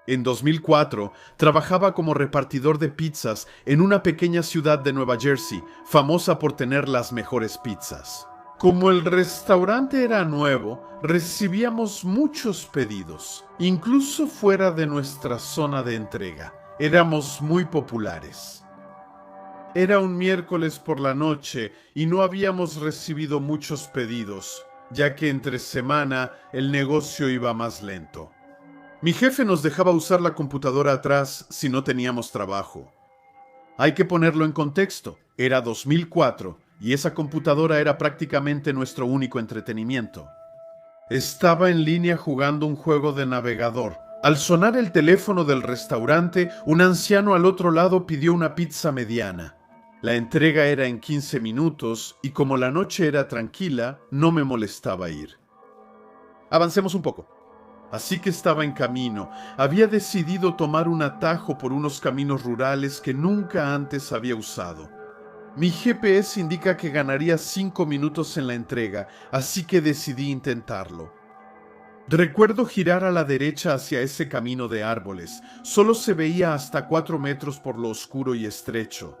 En 2004, trabajaba como repartidor de pizzas en una pequeña ciudad de Nueva Jersey, famosa por tener las mejores pizzas. Como el restaurante era nuevo, recibíamos muchos pedidos, incluso fuera de nuestra zona de entrega. Éramos muy populares. Era un miércoles por la noche y no habíamos recibido muchos pedidos, ya que entre semana el negocio iba más lento. Mi jefe nos dejaba usar la computadora atrás si no teníamos trabajo. Hay que ponerlo en contexto. Era 2004 y esa computadora era prácticamente nuestro único entretenimiento. Estaba en línea jugando un juego de navegador. Al sonar el teléfono del restaurante, un anciano al otro lado pidió una pizza mediana. La entrega era en 15 minutos y como la noche era tranquila, no me molestaba ir. Avancemos un poco. Así que estaba en camino. Había decidido tomar un atajo por unos caminos rurales que nunca antes había usado. Mi GPS indica que ganaría 5 minutos en la entrega, así que decidí intentarlo. Recuerdo girar a la derecha hacia ese camino de árboles. Solo se veía hasta 4 metros por lo oscuro y estrecho.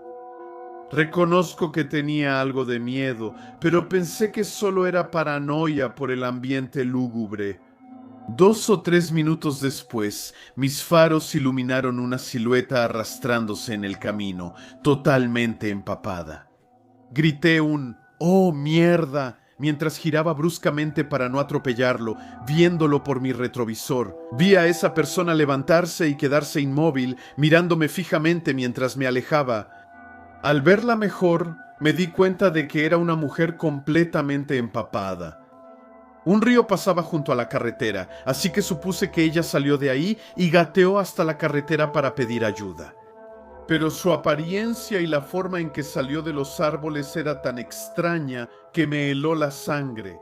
Reconozco que tenía algo de miedo, pero pensé que solo era paranoia por el ambiente lúgubre. 2 o 3 minutos después, mis faros iluminaron una silueta arrastrándose en el camino, totalmente empapada. Grité un «¡Oh, mierda!» mientras giraba bruscamente para no atropellarlo, viéndolo por mi retrovisor. Vi a esa persona levantarse y quedarse inmóvil, mirándome fijamente mientras me alejaba. Al verla mejor, me di cuenta de que era una mujer completamente empapada. Un río pasaba junto a la carretera, así que supuse que ella salió de ahí y gateó hasta la carretera para pedir ayuda. Pero su apariencia y la forma en que salió de los árboles era tan extraña que me heló la sangre.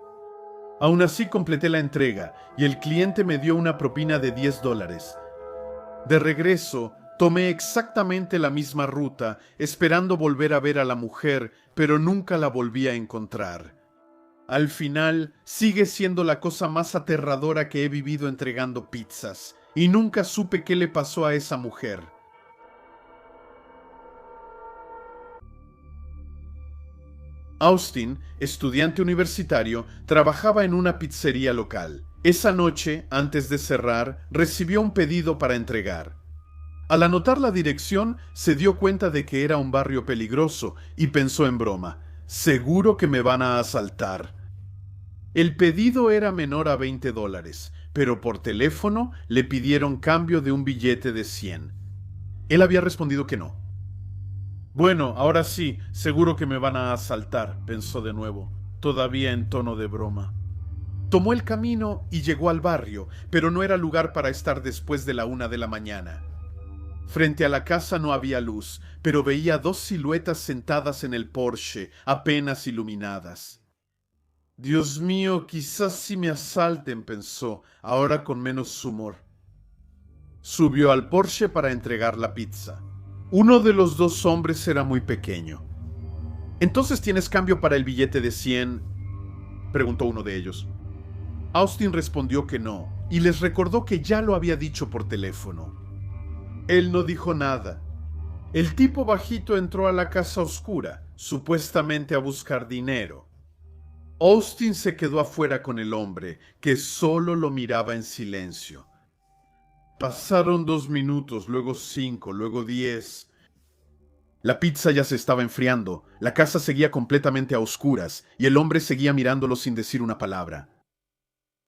Aún así completé la entrega y el cliente me dio una propina de $10. De regreso, tomé exactamente la misma ruta, esperando volver a ver a la mujer, pero nunca la volví a encontrar. Al final, sigue siendo la cosa más aterradora que he vivido entregando pizzas, y nunca supe qué le pasó a esa mujer. Austin, estudiante universitario, trabajaba en una pizzería local. Esa noche, antes de cerrar, recibió un pedido para entregar. Al anotar la dirección, se dio cuenta de que era un barrio peligroso y pensó en broma: «Seguro que me van a asaltar». El pedido era menor a $20, pero por teléfono le pidieron cambio de un billete de 100. Él había respondido que no. «Bueno, ahora sí, seguro que me van a asaltar», pensó de nuevo, todavía en tono de broma. Tomó el camino y llegó al barrio, pero no era lugar para estar después de la 1 de la mañana. Frente a la casa no había luz, pero veía 2 siluetas sentadas en el porche, apenas iluminadas. «Dios mío, quizás sí me asalten», pensó, ahora con menos humor. Subió al porche para entregar la pizza. Uno de los 2 hombres era muy pequeño. «¿Entonces tienes cambio para el billete de 100?» preguntó uno de ellos. Austin respondió que no, y les recordó que ya lo había dicho por teléfono. Él no dijo nada. El tipo bajito entró a la casa oscura, supuestamente a buscar dinero. Austin se quedó afuera con el hombre, que solo lo miraba en silencio. Pasaron 2 minutos, luego 5, luego 10. La pizza ya se estaba enfriando, la casa seguía completamente a oscuras y el hombre seguía mirándolo sin decir una palabra.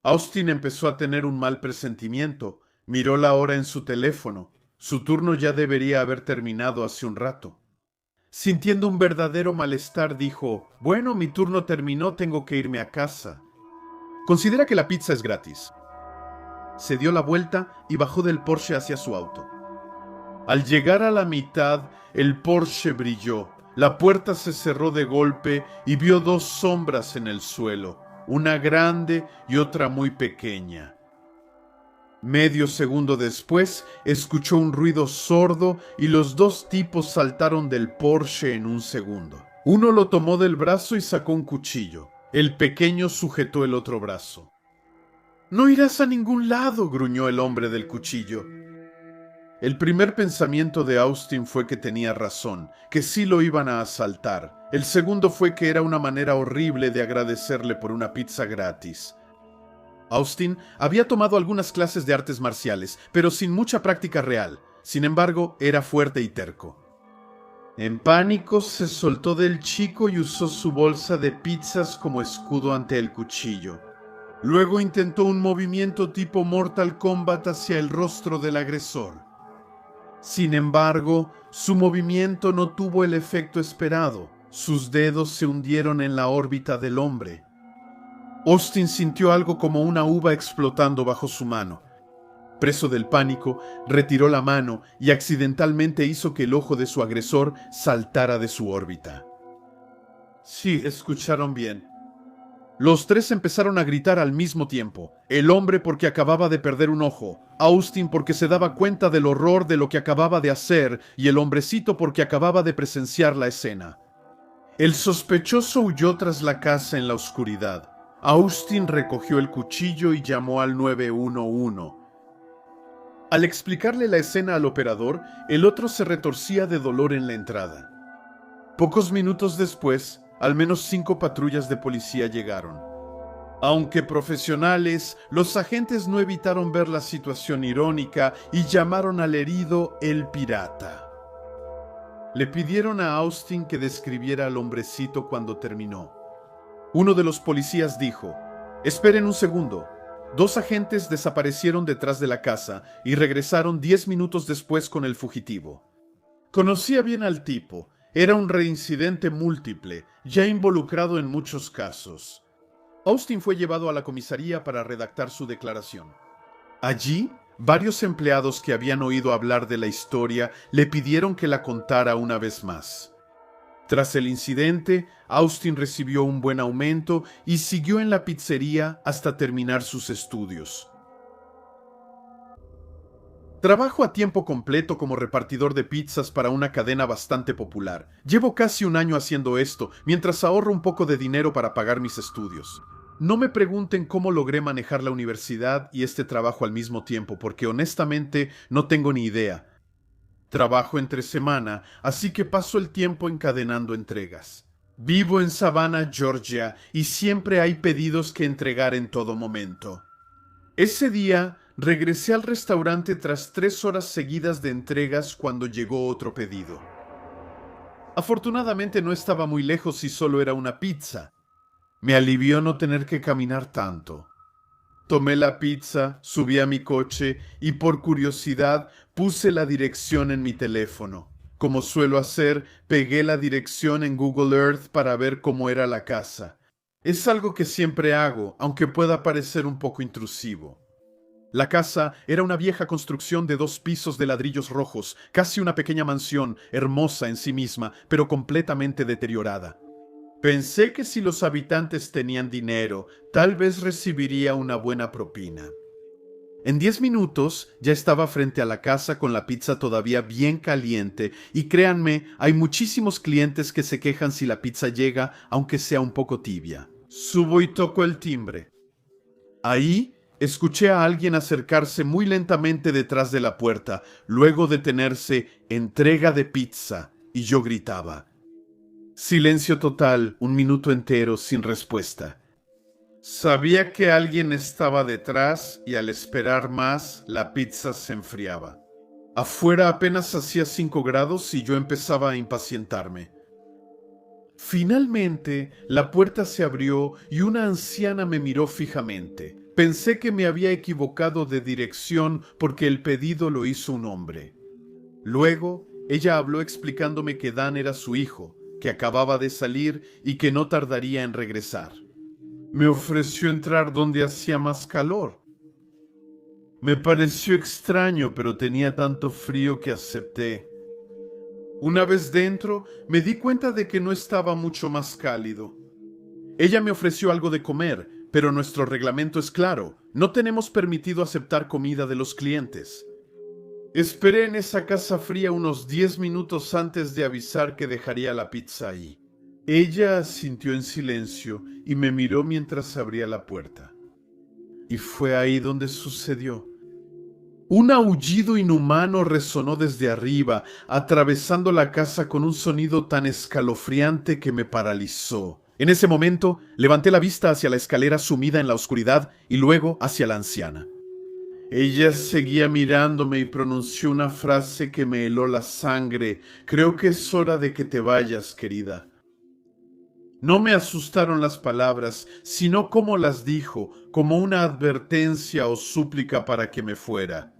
Austin empezó a tener un mal presentimiento. Miró la hora en su teléfono. Su turno ya debería haber terminado hace un rato. Sintiendo un verdadero malestar, dijo: «Bueno, mi turno terminó, tengo que irme a casa». «Considera que la pizza es gratis». Se dio la vuelta y bajó del Porsche hacia su auto. Al llegar a la mitad, el Porsche brilló. La puerta se cerró de golpe y vio 2 sombras en el suelo, una grande y otra muy pequeña. Medio segundo después, escuchó un ruido sordo y los 2 tipos saltaron del Porsche en un segundo. Uno lo tomó del brazo y sacó un cuchillo. El pequeño sujetó el otro brazo. «No irás a ningún lado», gruñó el hombre del cuchillo. El primer pensamiento de Austin fue que tenía razón, que sí lo iban a asaltar. El segundo fue que era una manera horrible de agradecerle por una pizza gratis. Austin había tomado algunas clases de artes marciales, pero sin mucha práctica real. Sin embargo, era fuerte y terco. En pánico, se soltó del chico y usó su bolsa de pizzas como escudo ante el cuchillo. Luego intentó un movimiento tipo Mortal Kombat hacia el rostro del agresor. Sin embargo, su movimiento no tuvo el efecto esperado. Sus dedos se hundieron en la órbita del hombre. Austin sintió algo como una uva explotando bajo su mano. Preso del pánico, retiró la mano y accidentalmente hizo que el ojo de su agresor saltara de su órbita. Sí, escucharon bien. Los tres empezaron a gritar al mismo tiempo. El hombre porque acababa de perder un ojo, Austin porque se daba cuenta del horror de lo que acababa de hacer y el hombrecito porque acababa de presenciar la escena. El sospechoso huyó tras la casa en la oscuridad. Austin recogió el cuchillo y llamó al 911. Al explicarle la escena al operador, el otro se retorcía de dolor en la entrada. Pocos minutos después, al menos 5 patrullas de policía llegaron. Aunque profesionales, los agentes no evitaron ver la situación irónica y llamaron al herido el pirata. Le pidieron a Austin que describiera al hombrecito cuando terminó. Uno de los policías dijo: «Esperen un segundo». 2 agentes desaparecieron detrás de la casa y regresaron 10 minutos después con el fugitivo. Conocía bien al tipo. Era un reincidente múltiple, ya involucrado en muchos casos. Austin fue llevado a la comisaría para redactar su declaración. Allí, varios empleados que habían oído hablar de la historia le pidieron que la contara una vez más. Tras el incidente, Austin recibió un buen aumento y siguió en la pizzería hasta terminar sus estudios. Trabajo a tiempo completo como repartidor de pizzas para una cadena bastante popular. Llevo casi un año haciendo esto, mientras ahorro un poco de dinero para pagar mis estudios. No me pregunten cómo logré manejar la universidad y este trabajo al mismo tiempo, porque honestamente no tengo ni idea. Trabajo entre semana, así que paso el tiempo encadenando entregas. Vivo en Savannah, Georgia, y siempre hay pedidos que entregar en todo momento. Ese día, regresé al restaurante tras 3 horas seguidas de entregas cuando llegó otro pedido. Afortunadamente no estaba muy lejos y solo era una pizza. Me alivió no tener que caminar tanto. Tomé la pizza, subí a mi coche y por curiosidad puse la dirección en mi teléfono. Como suelo hacer, pegué la dirección en Google Earth para ver cómo era la casa. Es algo que siempre hago, aunque pueda parecer un poco intrusivo. La casa era una vieja construcción de 2 pisos de ladrillos rojos, casi una pequeña mansión, hermosa en sí misma, pero completamente deteriorada. Pensé que si los habitantes tenían dinero, tal vez recibiría una buena propina. En 10 minutos ya estaba frente a la casa con la pizza todavía bien caliente y créanme, hay muchísimos clientes que se quejan si la pizza llega aunque sea un poco tibia. Subo y toco el timbre. Ahí escuché a alguien acercarse muy lentamente detrás de la puerta, luego detenerse, entrega de pizza, y yo gritaba. Silencio total, 1 minuto entero sin respuesta. Sabía que alguien estaba detrás y al esperar más, la pizza se enfriaba. Afuera apenas hacía 5 grados y yo empezaba a impacientarme. Finalmente, la puerta se abrió y una anciana me miró fijamente. Pensé que me había equivocado de dirección porque el pedido lo hizo un hombre. Luego, ella habló explicándome que Dan era su hijo, que acababa de salir y que no tardaría en regresar. Me ofreció entrar donde hacía más calor. Me pareció extraño, pero tenía tanto frío que acepté. Una vez dentro, me di cuenta de que no estaba mucho más cálido. Ella me ofreció algo de comer, pero nuestro reglamento es claro, no tenemos permitido aceptar comida de los clientes. Esperé en esa casa fría unos 10 minutos antes de avisar que dejaría la pizza ahí. Ella asintió en silencio y me miró mientras abría la puerta. Y fue ahí donde sucedió. Un aullido inhumano resonó desde arriba, atravesando la casa con un sonido tan escalofriante que me paralizó. En ese momento, levanté la vista hacia la escalera sumida en la oscuridad y luego hacia la anciana. Ella seguía mirándome y pronunció una frase que me heló la sangre. Creo que es hora de que te vayas, querida. No me asustaron las palabras, sino cómo las dijo, como una advertencia o súplica para que me fuera.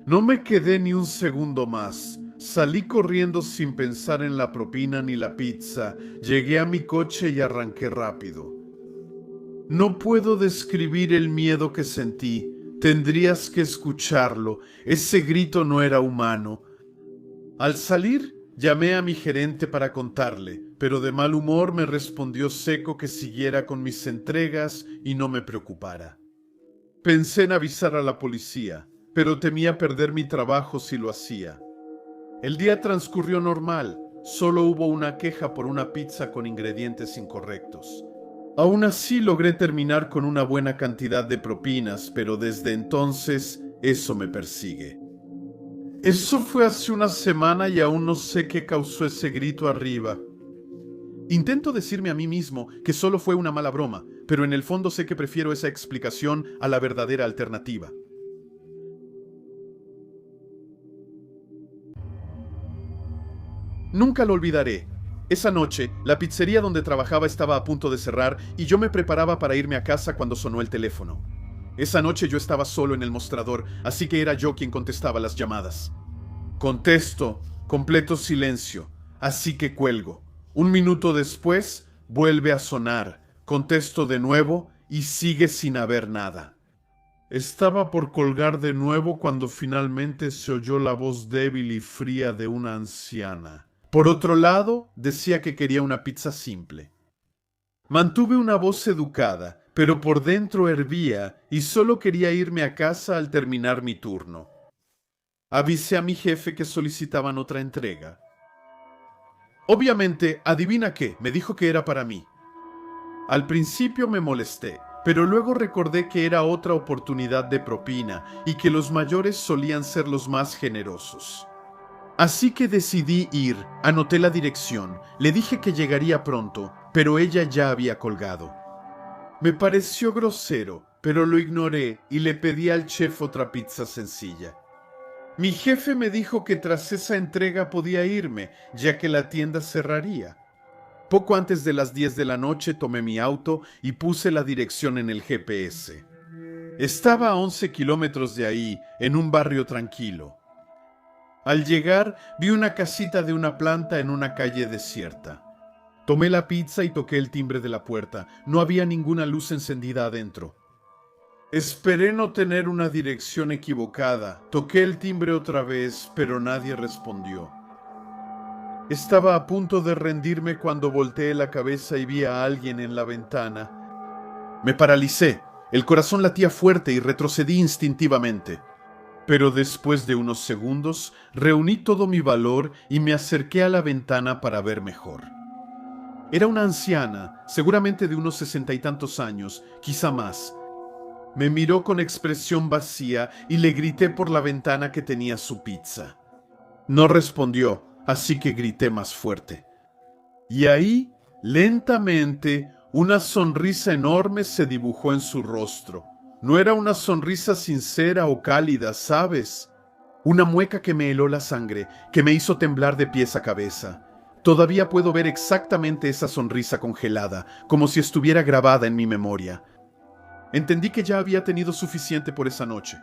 No me quedé ni un segundo más. Salí corriendo sin pensar en la propina ni la pizza. Llegué a mi coche y arranqué rápido. No puedo describir el miedo que sentí. Tendrías que escucharlo. Ese grito no era humano. Al salir, llamé a mi gerente para contarle, pero de mal humor me respondió seco que siguiera con mis entregas y no me preocupara. Pensé en avisar a la policía, pero temía perder mi trabajo si lo hacía. El día transcurrió normal, solo hubo una queja por una pizza con ingredientes incorrectos. Aún así logré terminar con una buena cantidad de propinas, pero desde entonces eso me persigue. Eso fue hace una semana y aún no sé qué causó ese grito arriba. Intento decirme a mí mismo que solo fue una mala broma, pero en el fondo sé que prefiero esa explicación a la verdadera alternativa. Nunca lo olvidaré. Esa noche, la pizzería donde trabajaba estaba a punto de cerrar y yo me preparaba para irme a casa cuando sonó el teléfono. Esa noche yo estaba solo en el mostrador, así que era yo quien contestaba las llamadas. Contesto, completo silencio, así que cuelgo. Un minuto después, vuelve a sonar. Contesto de nuevo y sigue sin haber nada. Estaba por colgar de nuevo cuando finalmente se oyó la voz débil y fría de una anciana. Por otro lado, decía que quería una pizza simple. Mantuve una voz educada, pero por dentro hervía y solo quería irme a casa al terminar mi turno. Avisé a mi jefe que solicitaban otra entrega. Obviamente, adivina qué, me dijo que era para mí. Al principio me molesté, pero luego recordé que era otra oportunidad de propina y que los mayores solían ser los más generosos. Así que decidí ir, anoté la dirección, le dije que llegaría pronto, pero ella ya había colgado. Me pareció grosero, pero lo ignoré y le pedí al chef otra pizza sencilla. Mi jefe me dijo que tras esa entrega podía irme, ya que la tienda cerraría. Poco antes de las 10 de la noche tomé mi auto y puse la dirección en el GPS. Estaba a 11 kilómetros de ahí, en un barrio tranquilo. Al llegar, vi una casita de una planta en una calle desierta. Tomé la pizza y toqué el timbre de la puerta. No había ninguna luz encendida adentro. Esperé no tener una dirección equivocada. Toqué el timbre otra vez, pero nadie respondió. Estaba a punto de rendirme cuando volteé la cabeza y vi a alguien en la ventana. Me paralicé. El corazón latía fuerte y retrocedí instintivamente. Pero después de unos segundos, reuní todo mi valor y me acerqué a la ventana para ver mejor. Era una anciana, seguramente de unos 60 y tantos años, quizá más. Me miró con expresión vacía y le grité por la ventana que tenía su pizza. No respondió, así que grité más fuerte. Y ahí, lentamente, una sonrisa enorme se dibujó en su rostro. No era una sonrisa sincera o cálida, ¿sabes? Una mueca que me heló la sangre, que me hizo temblar de pies a cabeza. Todavía puedo ver exactamente esa sonrisa congelada, como si estuviera grabada en mi memoria. Entendí que ya había tenido suficiente por esa noche.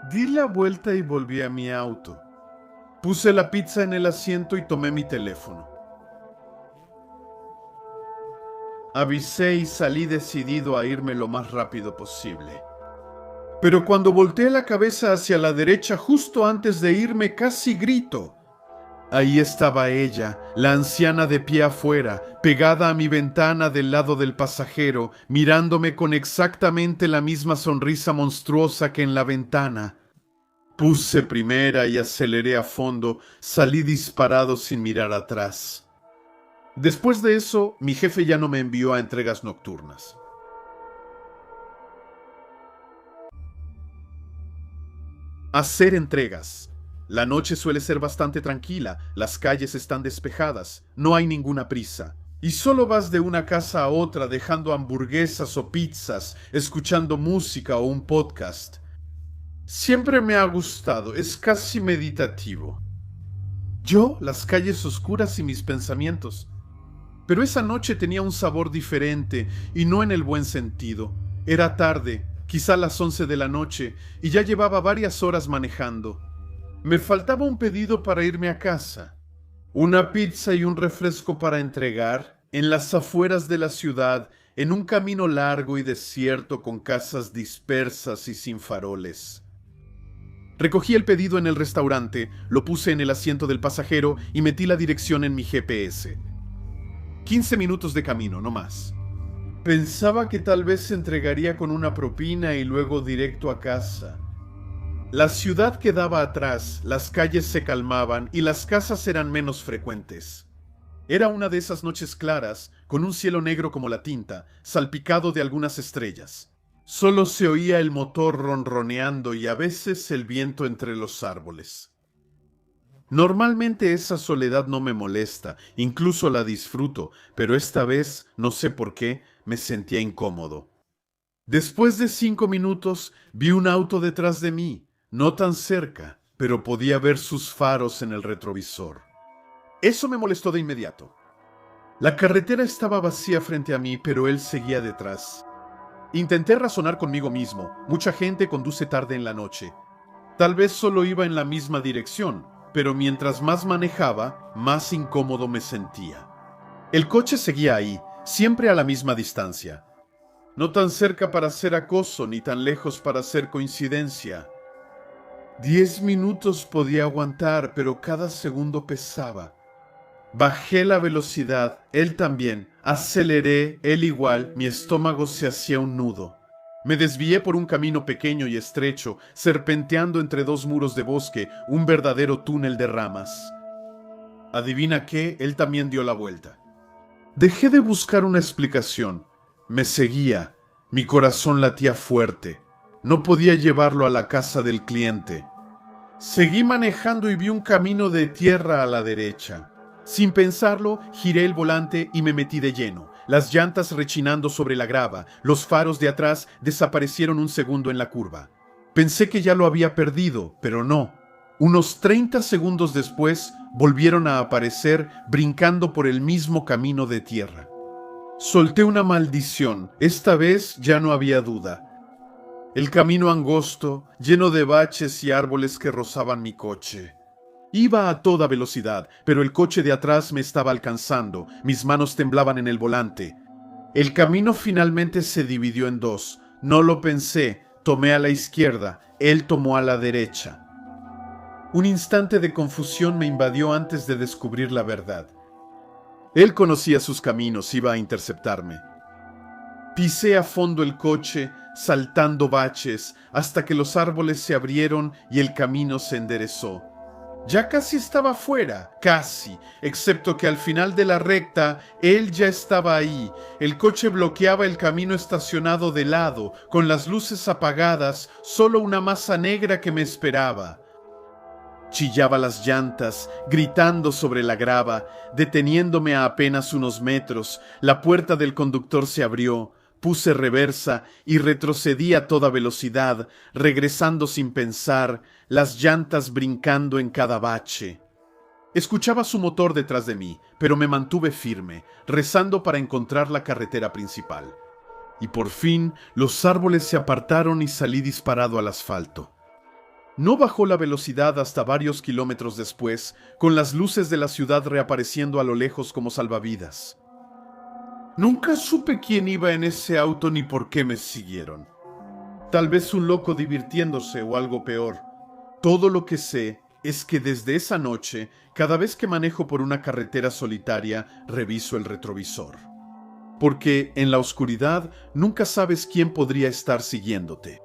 Di la vuelta y volví a mi auto. Puse la pizza en el asiento y tomé mi teléfono. Avisé y salí decidido a irme lo más rápido posible. Pero cuando volteé la cabeza hacia la derecha justo antes de irme, casi grito. Ahí estaba ella, la anciana de pie afuera, pegada a mi ventana del lado del pasajero, mirándome con exactamente la misma sonrisa monstruosa que en la ventana. Puse primera y aceleré a fondo, salí disparado sin mirar atrás. Después de eso, mi jefe ya no me envió a entregas nocturnas. Hacer entregas. La noche suele ser bastante tranquila, las calles están despejadas, no hay ninguna prisa. Y solo vas de una casa a otra dejando hamburguesas o pizzas, escuchando música o un podcast. Siempre me ha gustado, es casi meditativo. Yo, las calles oscuras y mis pensamientos. Pero esa noche tenía un sabor diferente, y no en el buen sentido. Era tarde, quizá las 11 de la noche, y ya llevaba varias horas manejando. Me faltaba un pedido para irme a casa. Una pizza y un refresco para entregar, en las afueras de la ciudad, en un camino largo y desierto con casas dispersas y sin faroles. Recogí el pedido en el restaurante, lo puse en el asiento del pasajero y metí la dirección en mi GPS. 15 minutos de camino, no más. Pensaba que tal vez se entregaría con una propina y luego directo a casa. La ciudad quedaba atrás, las calles se calmaban y las casas eran menos frecuentes. Era una de esas noches claras, con un cielo negro como la tinta, salpicado de algunas estrellas. Solo se oía el motor ronroneando y a veces el viento entre los árboles. Normalmente esa soledad no me molesta, incluso la disfruto, pero esta vez, no sé por qué, me sentía incómodo. Después de 5 minutos, vi un auto detrás de mí, no tan cerca, pero podía ver sus faros en el retrovisor. Eso me molestó de inmediato. La carretera estaba vacía frente a mí, pero él seguía detrás. Intenté razonar conmigo mismo. Mucha gente conduce tarde en la noche. Tal vez solo iba en la misma dirección, pero mientras más manejaba, más incómodo me sentía. El coche seguía ahí, siempre a la misma distancia. No tan cerca para ser acoso, ni tan lejos para ser coincidencia. 10 minutos podía aguantar, pero cada segundo pesaba. Bajé la velocidad, él también. Aceleré, él igual, mi estómago se hacía un nudo. Me desvié por un camino pequeño y estrecho, serpenteando entre 2 muros de bosque, un verdadero túnel de ramas. Adivina qué, él también dio la vuelta. Dejé de buscar una explicación. Me seguía. Mi corazón latía fuerte. No podía llevarlo a la casa del cliente. Seguí manejando y vi un camino de tierra a la derecha. Sin pensarlo, giré el volante y me metí de lleno. Las llantas rechinando sobre la grava, los faros de atrás desaparecieron un segundo en la curva. Pensé que ya lo había perdido, pero no. Unos 30 segundos después, volvieron a aparecer brincando por el mismo camino de tierra. Solté una maldición. Esta vez ya no había duda. El camino angosto, lleno de baches y árboles que rozaban mi coche. Iba a toda velocidad, pero el coche de atrás me estaba alcanzando. Mis manos temblaban en el volante. El camino finalmente se dividió en 2. No lo pensé. Tomé a la izquierda. Él tomó a la derecha. Un instante de confusión me invadió antes de descubrir la verdad. Él conocía sus caminos, iba a interceptarme. Pisé a fondo el coche, saltando baches, hasta que los árboles se abrieron y el camino se enderezó. Ya casi estaba fuera, casi, excepto que al final de la recta, él ya estaba ahí. El coche bloqueaba el camino estacionado de lado, con las luces apagadas, solo una masa negra que me esperaba. Chillaba las llantas, gritando sobre la grava, deteniéndome a apenas unos metros. La puerta del conductor se abrió. Puse reversa y retrocedí a toda velocidad, regresando sin pensar, las llantas brincando en cada bache. Escuchaba su motor detrás de mí, pero me mantuve firme, rezando para encontrar la carretera principal. Y por fin los árboles se apartaron y salí disparado al asfalto. No bajó la velocidad hasta varios kilómetros después, con las luces de la ciudad reapareciendo a lo lejos como salvavidas. Nunca supe quién iba en ese auto ni por qué me siguieron. Tal vez un loco divirtiéndose o algo peor. Todo lo que sé es que desde esa noche, cada vez que manejo por una carretera solitaria, reviso el retrovisor. Porque en la oscuridad nunca sabes quién podría estar siguiéndote.